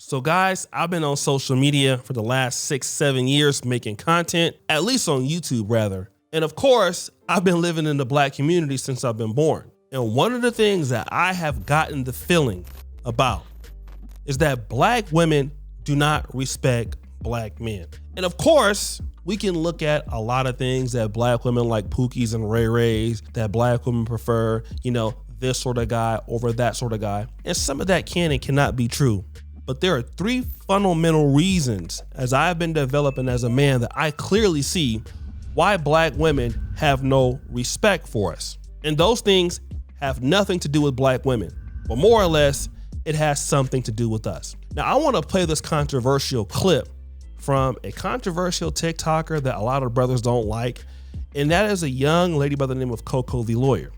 So guys, I've been on social media for the last 6-7 years making content, at least on YouTube rather. And of course, I've been living in the Black community since I've been born. And one of the things that I have gotten the feeling about is that Black women do not respect Black men. And of course, we can look at a lot of things that Black women like Pookies and Ray Rays, that Black women prefer, this sort of guy over that sort of guy. And some of that can and cannot be true. But there are 3 fundamental reasons, as I've been developing as a man, that I clearly see why Black women have no respect for us. And those things have nothing to do with Black women, but more or less, it has something to do with us. Now, I want to play this controversial clip from a controversial TikToker that a lot of brothers don't like, and that is a young lady by the name of Coco the Lawyer.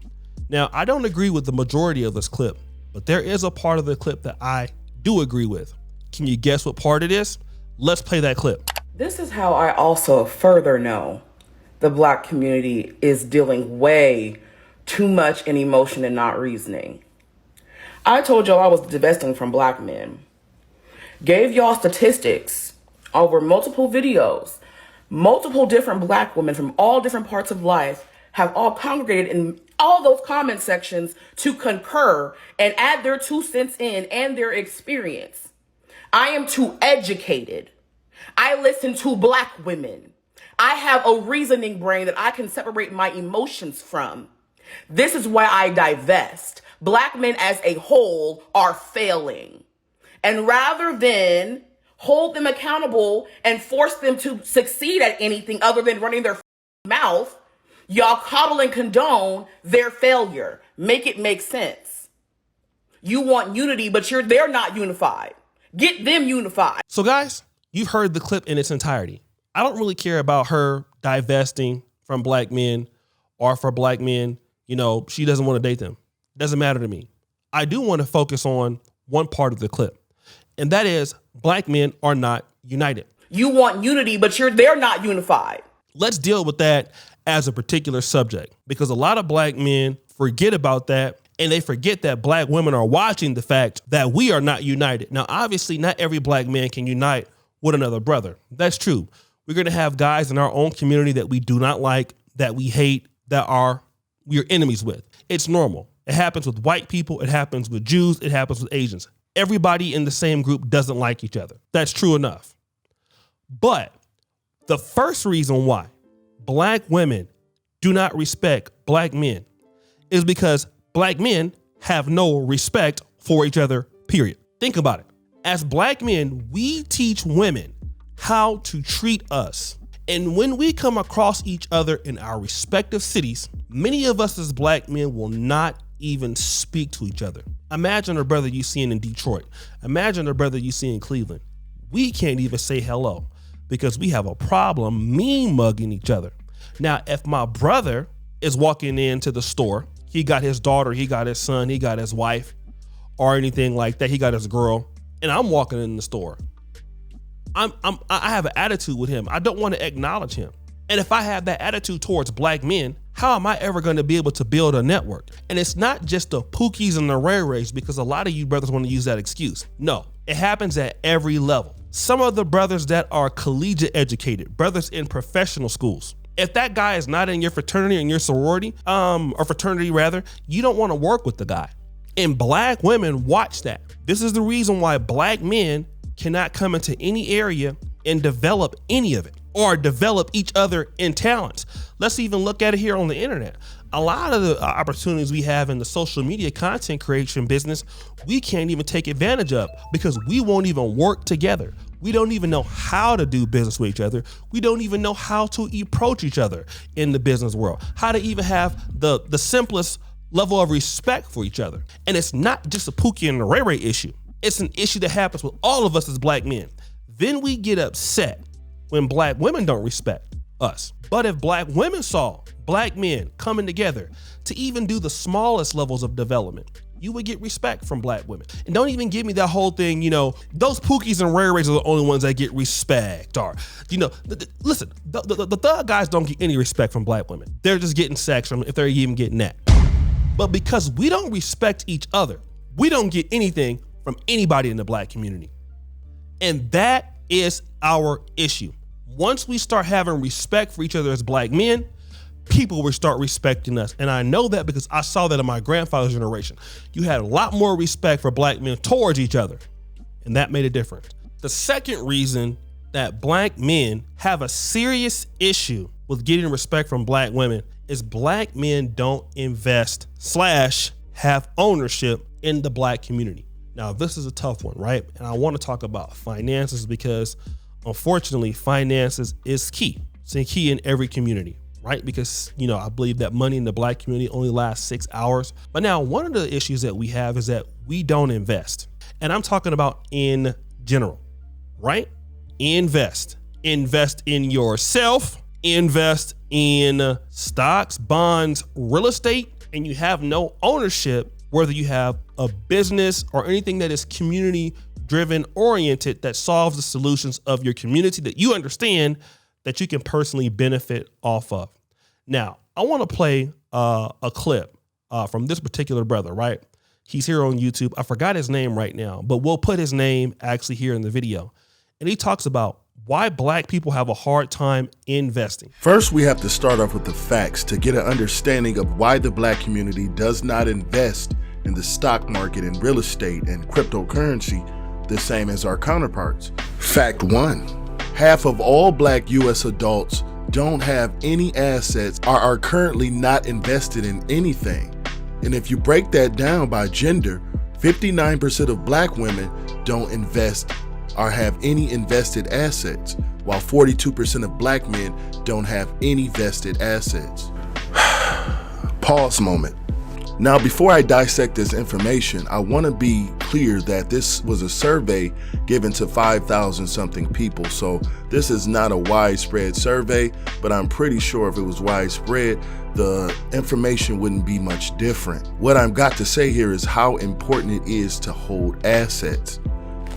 Now, I don't agree with the majority of this clip, but there is a part of the clip that I do agree with. Can you guess what part it is? Let's play that clip. This is how I also further know the Black community is dealing way too much in emotion and not reasoning. I told y'all I was divesting from Black men. Gave y'all statistics over multiple videos. Multiple different Black women from all different parts of life have all congregated in all those comment sections to concur and add their 2 cents in and their experience. I am too educated. I listen to Black women. I have a reasoning brain that I can separate my emotions from. This is why I divest. Black men as a whole are failing. And rather than hold them accountable and force them to succeed at anything other than running their mouth, y'all coddle and condone their failure. Make it make sense. You want unity, but they're not unified. Get them unified. So guys, you've heard the clip in its entirety. I don't really care about her divesting from Black men or for Black men. She doesn't want to date them. It doesn't matter to me. I do want to focus on one part of the clip, and that is Black men are not united. You want unity, but they're not unified. Let's deal with that as a particular subject, because a lot of Black men forget about that, and they forget that Black women are watching the fact that we are not united. Now, obviously, not every Black man can unite with another brother. That's true. We're going to have guys in our own community that we do not like, that we hate, that we are enemies with. It's normal. It happens with white people. It happens with Jews. It happens with Asians. Everybody in the same group doesn't like each other. That's true enough. But the first reason why Black women do not respect Black men is because Black men have no respect for each other, period. Think about it. As Black men, we teach women how to treat us. And when we come across each other in our respective cities, many of us as Black men will not even speak to each other. Imagine a brother you see in Detroit. Imagine a brother you see in Cleveland. We can't even say hello because we have a problem mean mugging each other. Now, if my brother is walking into the store, he got his daughter, he got his son, he got his wife, or anything like that, he got his girl, and I'm walking in the store, I have an attitude with him. I don't want to acknowledge him. And if I have that attitude towards Black men, how am I ever going to be able to build a network? And it's not just the Pookies and the Ray Rays, because a lot of you brothers want to use that excuse. No, it happens at every level. Some of the brothers that are collegiate educated, brothers in professional schools, if that guy is not in your fraternity and your sorority, or fraternity rather, you don't want to work with the guy. And Black women watch that. This is the reason why Black men cannot come into any area and develop any of it, or develop each other in talents. Let's even look at it here on the internet. A lot of the opportunities we have in the social media content creation business, we can't even take advantage of because we won't even work together. We don't even know how to do business with each other. We don't even know how to approach each other in the business world, how to even have the simplest level of respect for each other. And it's not just a Pookie and a Ray Ray issue. It's an issue that happens with all of us as Black men. Then we get upset when Black women don't respect us. But if Black women saw Black men coming together to even do the smallest levels of development, you would get respect from Black women. And don't even give me that whole thing, those Pookies and Ray Rays are the only ones that get respect. Or, listen, the thug guys don't get any respect from Black women. They're just getting sex from, if they're even getting that. But because we don't respect each other, we don't get anything from anybody in the Black community. And that is our issue. Once we start having respect for each other as black men, people will start respecting us. And I know that because I saw that in my grandfather's generation. You had a lot more respect for black men towards each other, and that made a difference. The second reason that black men have a serious issue with getting respect from black women is black men don't invest / have ownership in the black community. Now, this is a tough one, right? And I want to talk about finances because unfortunately, finances is key. It's key in every community, right? Because, I believe that money in the black community only lasts 6 hours. But now one of the issues that we have is that we don't invest. And I'm talking about in general, right? Invest in yourself, invest in stocks, bonds, real estate, and you have no ownership, whether you have a business or anything that is community driven oriented that solves the solutions of your community that you understand that you can personally benefit off of. Now, I want to play a clip from this particular brother, right? He's here on YouTube. I forgot his name right now, but we'll put his name actually here in the video. And he talks about why black people have a hard time investing. First, we have to start off with the facts to get an understanding of why the black community does not invest in the stock market and real estate and cryptocurrency the same as our counterparts. Fact 1, half of all black US adults don't have any assets or are currently not invested in anything. And if you break that down by gender, 59% of black women don't invest or have any invested assets, while 42% of black men don't have any vested assets. Pause moment. Now, before I dissect this information, I want to be clear that this was a survey given to 5,000 something people. So this is not a widespread survey, but I'm pretty sure if it was widespread, the information wouldn't be much different. What I've got to say here is how important it is to hold assets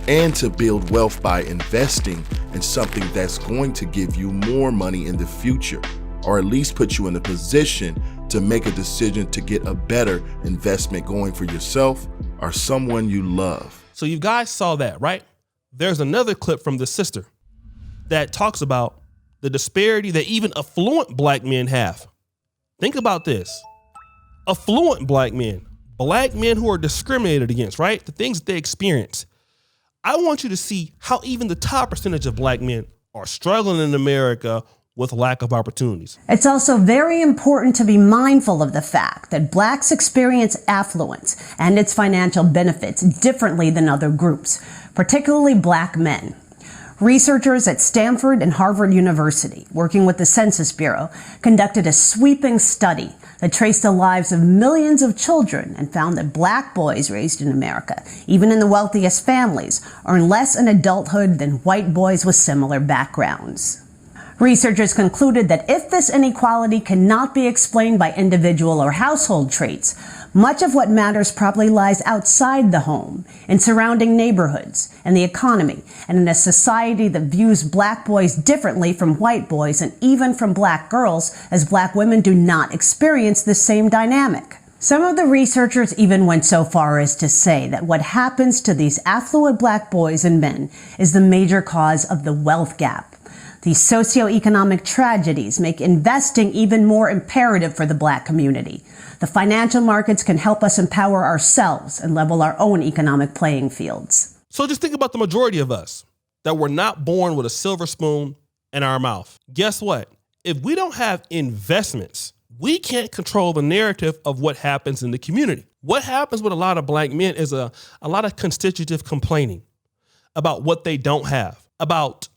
and to build wealth by investing in something that's going to give you more money in the future, or at least put you in a position to make a decision to get a better investment going for yourself or someone you love. So you guys saw that, right? There's another clip from the sister that talks about the disparity that even affluent black men have. Think about this. Affluent black men who are discriminated against, right? The things that they experience. I want you to see how even the top percentage of black men are struggling in America with lack of opportunities. It's also very important to be mindful of the fact that blacks experience affluence and its financial benefits differently than other groups, particularly black men. Researchers at Stanford and Harvard University, working with the Census Bureau, conducted a sweeping study that traced the lives of millions of children and found that black boys raised in America, even in the wealthiest families, earn less in adulthood than white boys with similar backgrounds. Researchers concluded that if this inequality cannot be explained by individual or household traits, much of what matters probably lies outside the home, in surrounding neighborhoods, in the economy, and in a society that views black boys differently from white boys and even from black girls, as black women do not experience the same dynamic. Some of the researchers even went so far as to say that what happens to these affluent black boys and men is the major cause of the wealth gap. These socioeconomic tragedies make investing even more imperative for the black community. The financial markets can help us empower ourselves and level our own economic playing fields. So just think about the majority of us that were not born with a silver spoon in our mouth. Guess what? If we don't have investments, we can't control the narrative of what happens in the community. What happens with a lot of black men is a lot of constitutive complaining about what they don't have, about,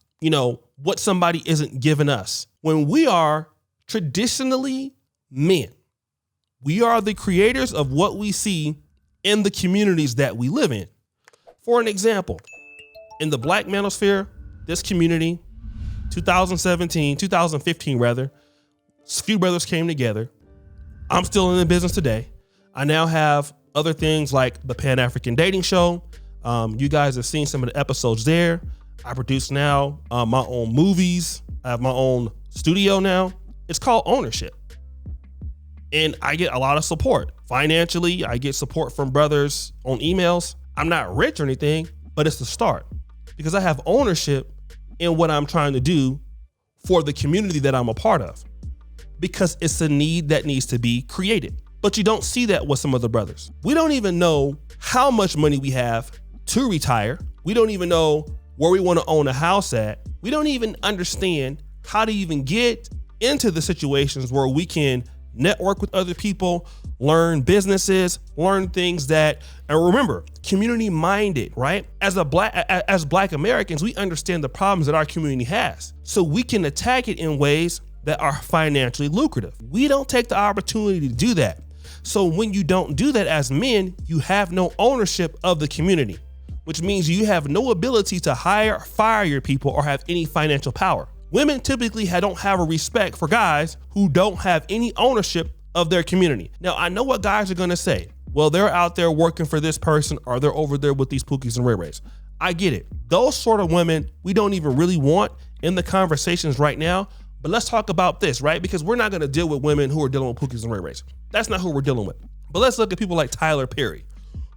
what somebody isn't giving us. When we are traditionally men, we are the creators of what we see in the communities that we live in. For an example, in the black manosphere, this community, 2015 rather, a few brothers came together. I'm still in the business today. I now have other things like the Pan-African Dating Show. You guys have seen some of the episodes there. I produce now my own movies. I have my own studio now. It's called ownership. And I get a lot of support. Financially, I get support from brothers on emails. I'm not rich or anything, but it's the start. because I have ownership in what I'm trying to do for the community that I'm a part of, because it's a need that needs to be created. But you don't see that with some other brothers. We don't even know how much money we have to retire. We don't even know where we want to own a house at. We don't even understand how to even get into the situations where we can network with other people, learn businesses, learn things that, and remember, community minded, right? As Black Americans, we understand the problems that our community has, so we can attack it in ways that are financially lucrative. We don't take the opportunity to do that. So when you don't do that as men, you have no ownership of the community, which means you have no ability to hire, fire your people, or have any financial power. Women typically don't have a respect for guys who don't have any ownership of their community. Now, I know what guys are gonna say. Well, they're out there working for this person, or they're over there with these Pookies and Ray Rays. I get it. Those sort of women we don't even really want in the conversations right now. But let's talk about this, right? Because we're not gonna deal with women who are dealing with Pookies and Ray Rays. That's not who we're dealing with. But let's look at people like Tyler Perry,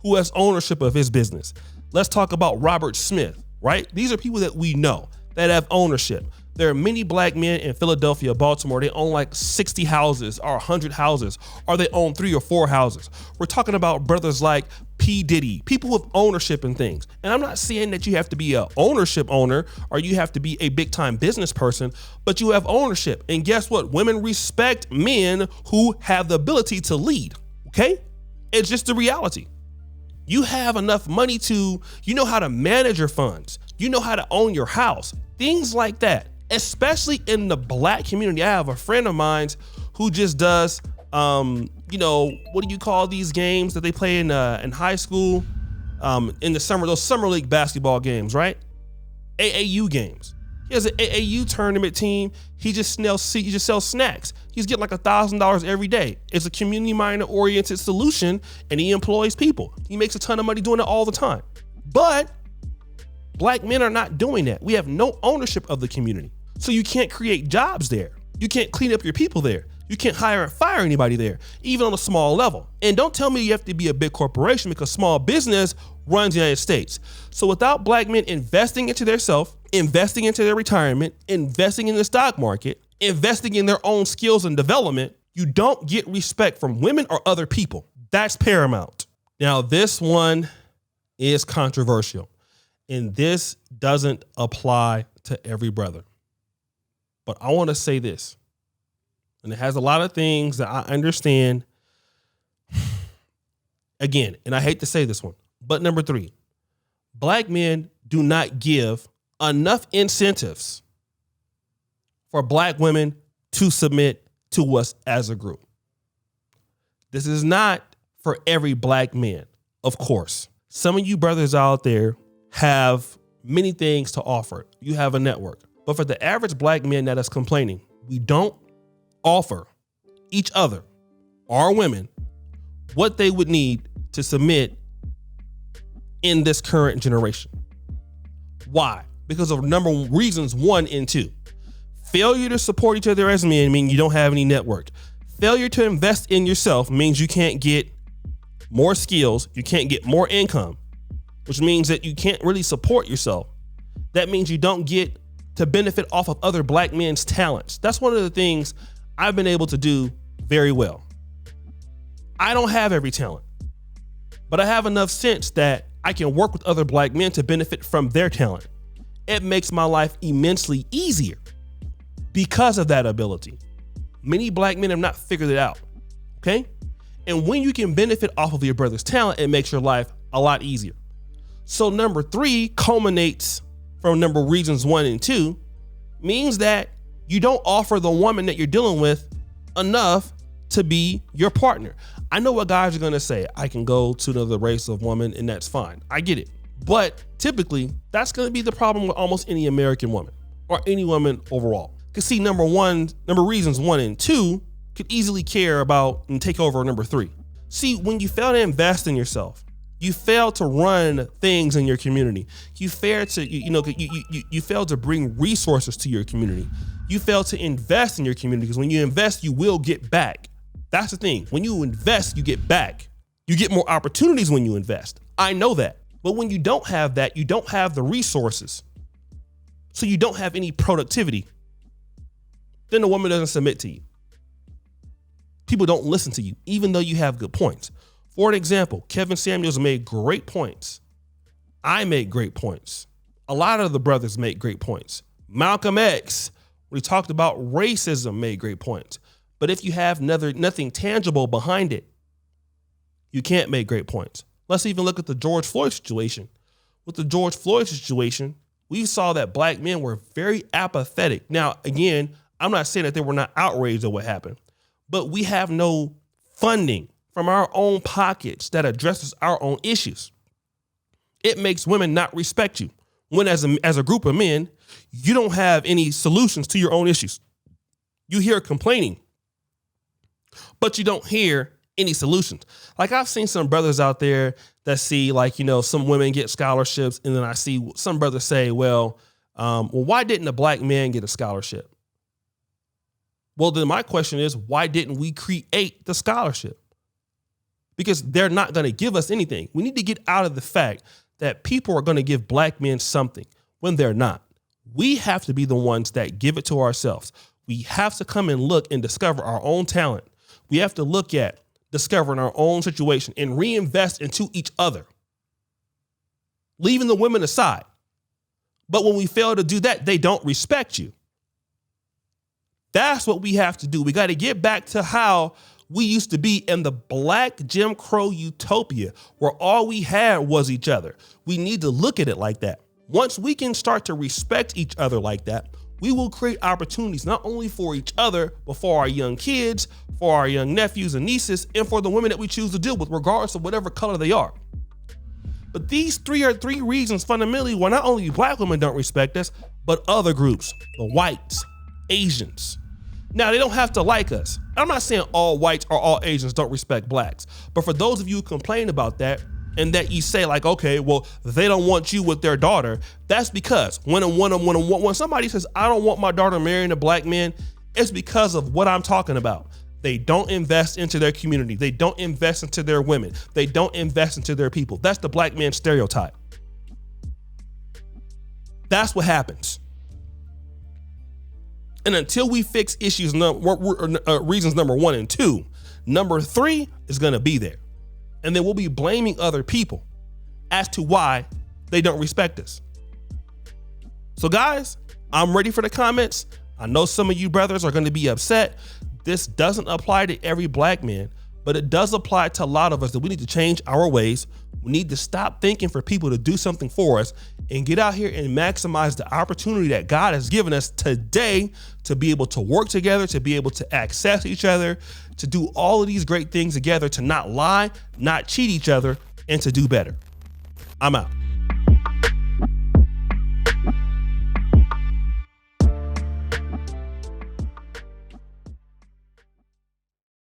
who has ownership of his business. Let's talk about Robert Smith, right? These are people that we know that have ownership. There are many Black men in Philadelphia, Baltimore. They own like 60 houses or 100 houses, or they own 3 or 4 houses. We're talking about brothers like P. Diddy, people with ownership in things. And I'm not saying that you have to be a ownership owner or you have to be a big time business person, but you have ownership. And guess what? Women respect men who have the ability to lead, okay? It's just the reality. You have enough money you know how to manage your funds. You know how to own your house, things like that. Especially in the Black community. I have a friend of mine who just does, what do you call these games that they play in high school, in the summer, those summer league basketball games, right? AAU games. He has an AAU tournament team. He just sells snacks. He's getting like $1,000 every day. It's a community-minded oriented solution, and he employs people. He makes a ton of money doing it all the time. But Black men are not doing that. We have no ownership of the community. So you can't create jobs there. You can't clean up your people there. You can't hire and fire anybody there, even on a small level. And don't tell me you have to be a big corporation, because small business runs the United States. So without Black men investing into themselves, investing into their retirement, investing in the stock market, investing in their own skills and development, you don't get respect from women or other people. That's paramount. Now, this one is controversial, and this doesn't apply to every brother. But I want to say this, and it has a lot of things that I understand. Again, and I hate to say this one, but number 3, Black men do not give enough incentives for Black women to submit to us as a group. This is not for every Black man, of course. Some of you brothers out there have many things to offer. You have a network. But for the average Black man that is complaining, we don't offer each other or women what they would need to submit in this current generation. Why? Because of reasons 1 and 2. Failure to support each other as men means you don't have any network. Failure to invest in yourself means you can't get more skills, you can't get more income, which means that you can't really support yourself. That means you don't get to benefit off of other Black men's talents. That's one of the things I've been able to do very well. I don't have every talent, but I have enough sense that I can work with other Black men to benefit from their talent. It makes my life immensely easier because of that ability. Many Black men have not figured it out, okay? And when you can benefit off of your brother's talent, it makes your life a lot easier. So number 3 culminates from reasons 1 and 2, means that you don't offer the woman that you're dealing with enough to be your partner. I know what guys are gonna say. I can go to another race of woman and that's fine. I get it. But typically, that's gonna be the problem with almost any American woman or any woman overall. Because see, reasons 1 and 2 could easily care about and take over number 3. See, when you fail to invest in yourself, you fail to run things in your community. You fail to, you fail to bring resources to your community. You fail to invest in your community, because when you invest, you will get back. That's the thing. When you invest, you get back. You get more opportunities when you invest. I know that. But when you don't have that, you don't have the resources. So you don't have any productivity. Then the woman doesn't submit to you. People don't listen to you, even though you have good points. For an example, Kevin Samuels made great points. I made great points. A lot of the brothers made great points. Malcolm X, when he talked about racism, made great points. But if you have nothing tangible behind it, you can't make great points. Let's even look at the George Floyd situation. With the George Floyd situation, we saw that black men were very apathetic. Now, again, I'm not saying that they were not outraged at what happened, but we have no funding from our own pockets that addresses our own issues. It makes women not respect you. When as a group of men, you don't have any solutions to your own issues. You hear complaining, but you don't hear any solutions. Like I've seen some brothers out there that see some women get scholarships. And then I see some brothers say, well, why didn't a black man get a scholarship? Well, then my question is, why didn't we create the scholarship? Because they're not going to give us anything. We need to get out of the fact that people are going to give black men something when they're not. We have to be the ones that give it to ourselves. We have to come and look and discover our own talent. We have to look at discovering our own situation and reinvest into each other, leaving the women aside. But when we fail to do that, they don't respect you. That's what we have to do. We got to get back to how we used to be in the black Jim Crow utopia where all we had was each other. We need to look at it like that. Once we can start to respect each other like that, we will create opportunities not only for each other, but for our young kids, for our young nephews and nieces, and for the women that we choose to deal with, regardless of whatever color they are. But these are three reasons fundamentally why not only black women don't respect us, but other groups, the whites, Asians. Now, they don't have to like us. I'm not saying all whites or all Asians don't respect blacks, but for those of you who complain about that, and that you say okay, well, they don't want you with their daughter. That's because when somebody says, I don't want my daughter marrying a black man, it's because of what I'm talking about. They don't invest into their community. They don't invest into their women. They don't invest into their people. That's the black man stereotype. That's what happens. And until we fix issues, reasons number 1 and 2, number 3 is going to be there. And then we'll be blaming other people as to why they don't respect us. So guys, I'm ready for the comments. I know some of you brothers are going to be upset. This doesn't apply to every black man, but it does apply to a lot of us that we need to change our ways. We need to stop thinking for people to do something for us and get out here and maximize the opportunity that God has given us today to be able to work together, to be able to access each other, to do all of these great things together, to not lie, not cheat each other, and to do better. I'm out.